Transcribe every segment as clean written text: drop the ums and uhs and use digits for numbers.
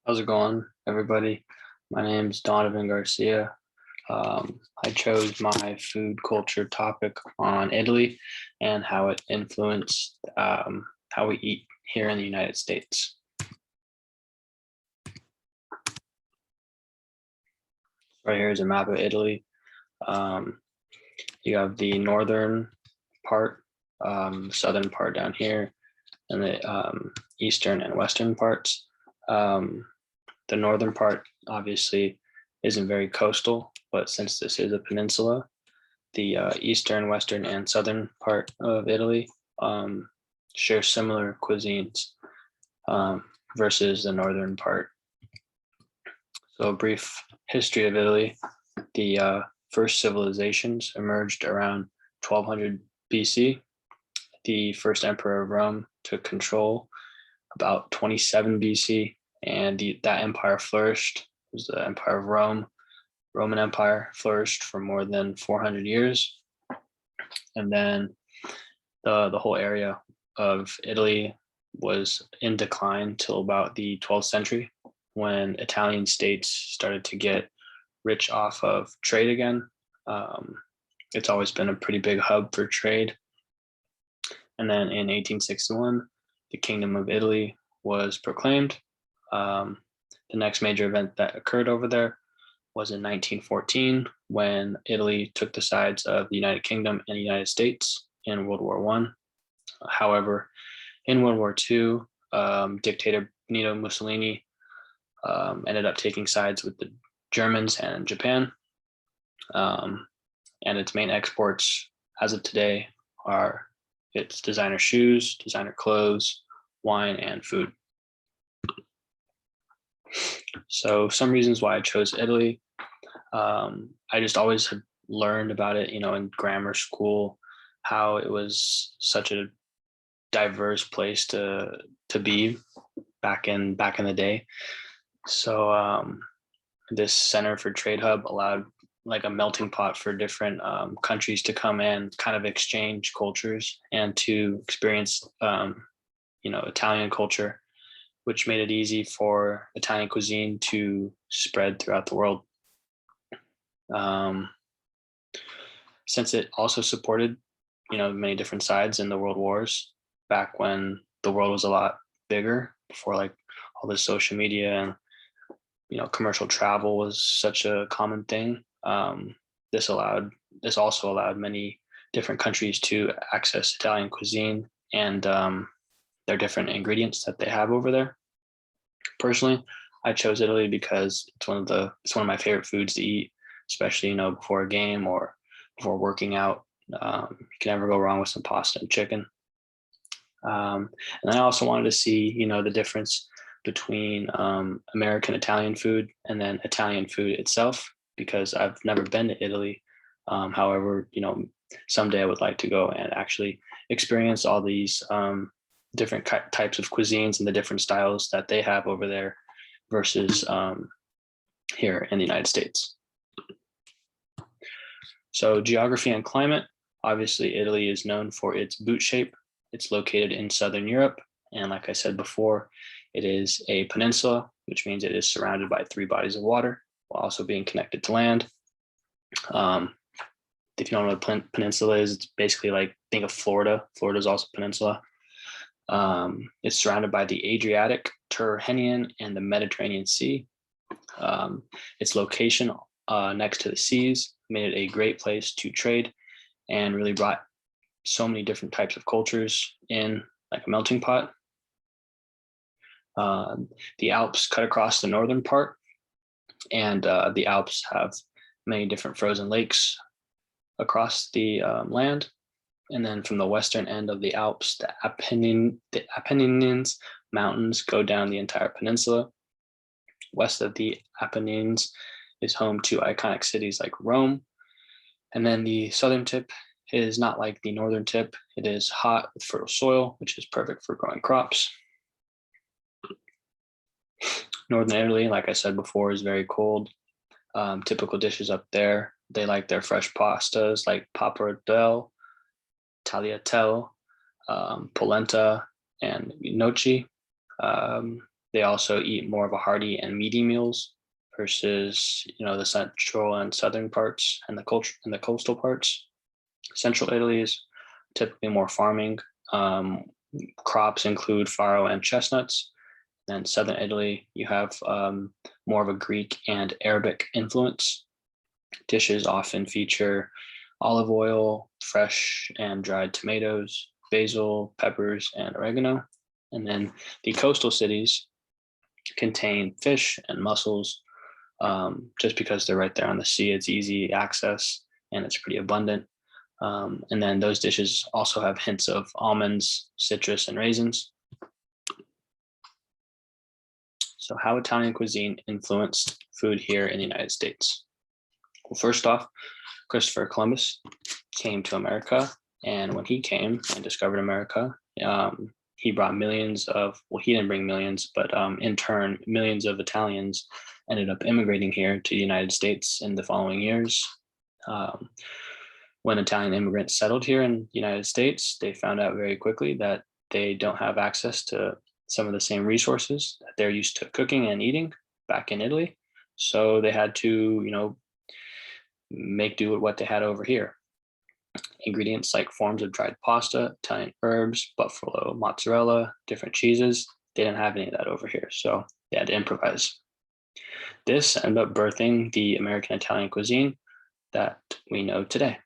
How's it going, everybody? My name's Donovan Garcia. I chose my food culture topic on Italy and how it influenced how we eat here in the United States. Right here is a map of Italy. Um, you have the northern part, southern part down here, and the eastern and western parts. Um, the northern part obviously isn't very coastal, but since this is a peninsula, the eastern, western, and southern part of Italy share similar cuisines um, versus the northern part. So, a brief history of Italy. The first civilizations emerged around 1200 BC. The first emperor of Rome took control about 27 BC, and that empire flourished. It was the Empire of Rome. Roman Empire flourished for more than 400 years, and then the whole area of Italy was in decline till about the 12th century, when Italian states started to get rich off of trade again. Um, it's always been a pretty big hub for trade. And then in 1861, the Kingdom of Italy was proclaimed. The next major event that occurred over there was in 1914, when Italy took the sides of the United Kingdom and the United States in World War One. However, in World War II, dictator Benito Mussolini ended up taking sides with the Germans and Japan. And its main exports as of today are its designer shoes, designer clothes, wine, and food. So some reasons why I chose Italy. I just always had learned about it, in grammar school, how it was such a diverse place to be back in the day. So this center for trade hub allowed like a melting pot for different countries to come and kind of exchange cultures and to experience Italian culture, which made it easy for Italian cuisine to spread throughout the world. Since it also supported, many different sides in the world wars back when the world was a lot bigger, before like all this social media and commercial travel was such a common thing. This also allowed many different countries to access Italian cuisine and their different ingredients that they have over there. Personally, I chose Italy because it's one of my favorite foods to eat, especially before a game or before working out. You can never go wrong with some pasta and chicken. And I also wanted to see the difference between American Italian food and then Italian food itself, because I've never been to Italy. However, someday I would like to go and actually experience all these different types of cuisines and the different styles that they have over there versus here in the United States. So geography and climate. Obviously, Italy is known for its boot shape. It's located in Southern Europe. And like I said before, it is a peninsula, which means it is surrounded by 3 bodies of water while also being connected to land. If you don't know what a peninsula is, it's basically like, think of Florida. Florida is also a peninsula. It's surrounded by the Adriatic, Tyrrhenian, and the Mediterranean Sea. Its location next to the seas made it a great place to trade and really brought so many different types of cultures in like a melting pot. The Alps cut across the northern part, and the Alps have many different frozen lakes across the land. And then from the western end of the Alps, the Apennines mountains go down the entire peninsula. West of the Apennines is home to iconic cities like Rome. And then the southern tip is not like the northern tip. It is hot with fertile soil, which is perfect for growing crops. Northern Italy, like I said before, is very cold. Typical dishes up there, they like their fresh pastas like pappardelle, tagliatelle, polenta, and gnocchi. They also eat more of a hearty and meaty meals versus the central and southern parts and the culture and the coastal parts. Central Italy is typically more farming. Um, Crops include farro and chestnuts. And southern Italy, you have more of a Greek and Arabic influence. Dishes often feature olive oil, fresh and dried tomatoes, basil, peppers, and oregano. And then the coastal cities contain fish and mussels. Just because they're right there on the sea, it's easy access and it's pretty abundant. And then those dishes also have hints of almonds, citrus, and raisins. So how Italian cuisine influenced food here in the United States? Well, first off, Christopher Columbus came to America, and when he came and discovered America, he brought he didn't bring millions, but in turn, millions of Italians ended up immigrating here to the United States in the following years. When Italian immigrants settled here in the United States, they found out very quickly that they don't have access to some of the same resources that they're used to cooking and eating back in Italy. So they had to, make do with what they had over here. Ingredients like forms of dried pasta, Italian herbs, buffalo mozzarella, different cheeses, they didn't have any of that over here. So they had to improvise. This ended up birthing the American Italian cuisine that we know today.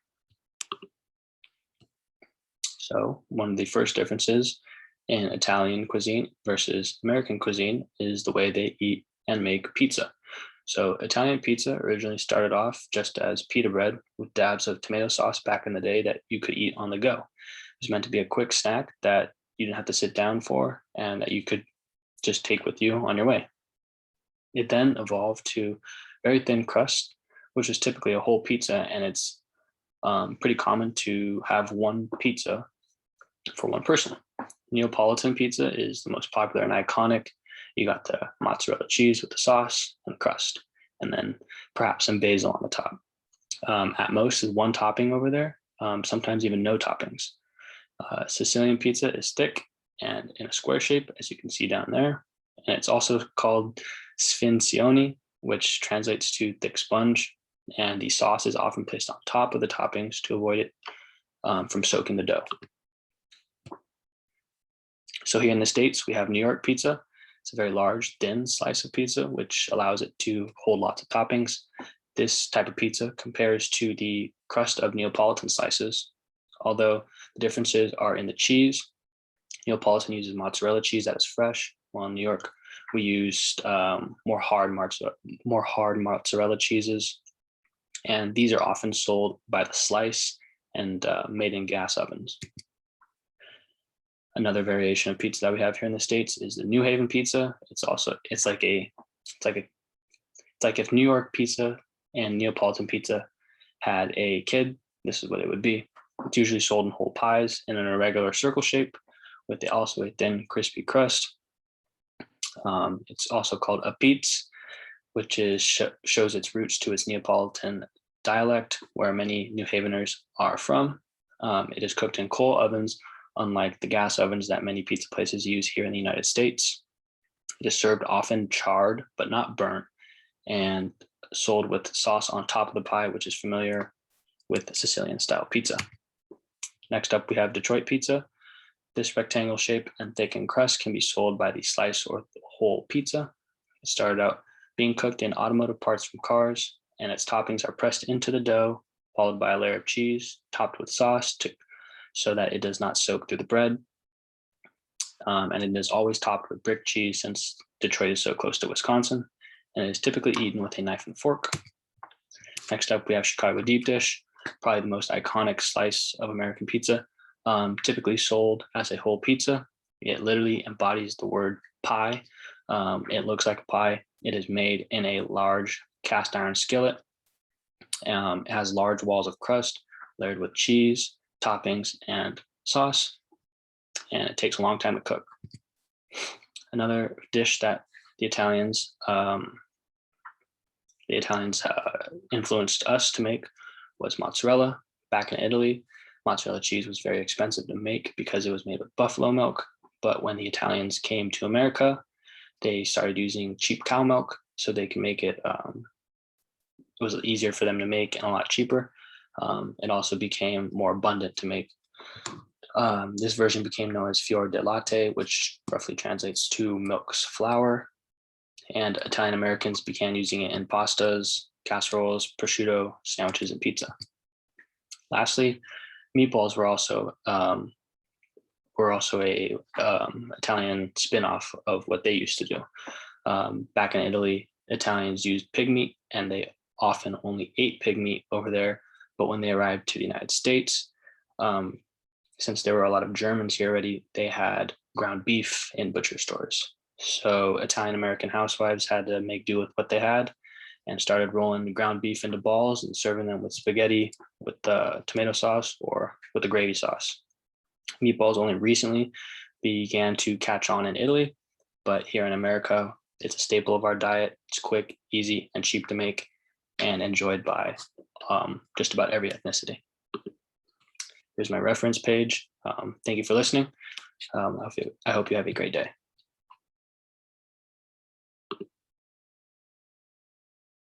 So one of the first differences in Italian cuisine versus American cuisine is the way they eat and make pizza. So Italian pizza originally started off just as pita bread with dabs of tomato sauce back in the day that you could eat on the go. It was meant to be a quick snack that you didn't have to sit down for and that you could just take with you on your way. It then evolved to very thin crust, which is typically a whole pizza, and it's pretty common to have one pizza for one person. Neapolitan pizza is the most popular and iconic. You got the mozzarella cheese with the sauce and the crust, and then perhaps some basil on the top. At most is one topping over there, sometimes even no toppings. Sicilian pizza is thick and in a square shape, as you can see down there. And it's also called sfinzione, which translates to thick sponge. And the sauce is often placed on top of the toppings to avoid it from soaking the dough. So here in the States, we have New York pizza. It's a very large, thin slice of pizza, which allows it to hold lots of toppings. This type of pizza compares to the crust of Neapolitan slices, although the differences are in the cheese. Neapolitan uses mozzarella cheese that is fresh, while in New York, we used more hard mozzarella cheeses. And these are often sold by the slice and made in gas ovens. Another variation of pizza that we have here in the States is the New Haven pizza. It's like if New York pizza and Neapolitan pizza had a kid, this is what it would be. It's usually sold in whole pies and in a regular circle shape with also a thin, crispy crust. It's also called a pizza, which shows its roots to its Neapolitan dialect, where many New Haveners are from. It is cooked in coal ovens, unlike the gas ovens that many pizza places use here in the United States. It is served often charred, but not burnt, and sold with sauce on top of the pie, which is familiar with Sicilian-style pizza. Next up, we have Detroit pizza. This rectangle shape and thickened crust can be sold by the slice or the whole pizza. It started out being cooked in automotive parts from cars, and its toppings are pressed into the dough, followed by a layer of cheese, topped with sauce so that it does not soak through the bread. And it is always topped with brick cheese since Detroit is so close to Wisconsin, and it is typically eaten with a knife and fork. Next up, we have Chicago deep dish, probably the most iconic slice of American pizza, typically sold as a whole pizza. It literally embodies the word pie. It looks like a pie. It is made in a large cast iron skillet. It has large walls of crust layered with cheese, toppings, and sauce, and it takes a long time to cook. Another dish that the Italians influenced us to make was mozzarella. Back in Italy, mozzarella cheese was very expensive to make because it was made with buffalo milk. But when the Italians came to America, they started using cheap cow milk so they can make it. It was easier for them to make and a lot cheaper. It also became more abundant to make. This version became known as fior di latte, which roughly translates to milk's flour. And Italian Americans began using it in pastas, casseroles, prosciutto, sandwiches, and pizza. Lastly, meatballs were also a Italian spin-off of what they used to do. Back in Italy, Italians used pig meat, and they often only ate pig meat over there. But when they arrived to the United States, since there were a lot of Germans here already, they had ground beef in butcher stores. So Italian American housewives had to make do with what they had and started rolling the ground beef into balls and serving them with spaghetti, with the tomato sauce, or with the gravy sauce. Meatballs only recently began to catch on in Italy, but here in America, it's a staple of our diet. It's quick, easy, and cheap to make, and enjoyed by just about every ethnicity. Here's my reference page. Thank you for listening. I hope you have a great day.